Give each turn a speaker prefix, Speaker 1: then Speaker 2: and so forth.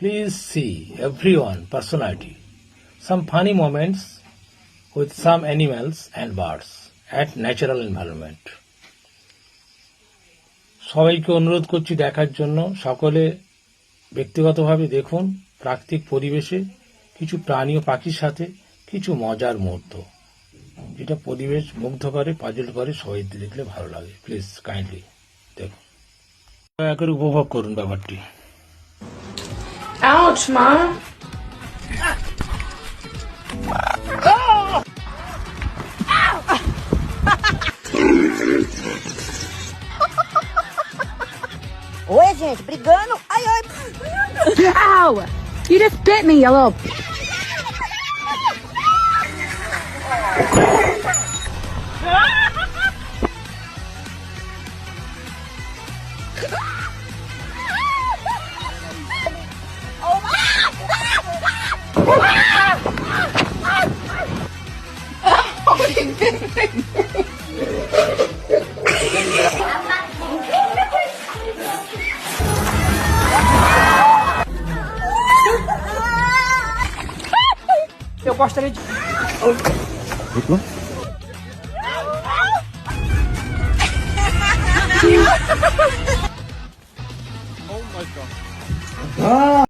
Speaker 1: Please see everyone personality. Some funny moments with some animals and birds at natural environment. সবাইকে অনুরোধ করছি দেখার জন্য। সকলে ব্যক্তিগতভাবে দেখুন প্রাকৃতিক পরিবেশে কিছু প্রাণী ও পাখির সাথে কিছু মজার মুহূর্ত, যেটা পরিবেশ মুগ্ধ করে, পাজল করে, সবাই দেখলে ভালো লাগে। প্লিজ কাইন্ডলি দেখুন, দয়া করে উপভোগ করুন ব্যাপারটি।
Speaker 2: Ouch, Mom.
Speaker 3: Oi, gente, brigando. Ai, ai.
Speaker 4: Ow! You just bit me, you little...
Speaker 5: Eu gostaria de...
Speaker 6: Oh my god.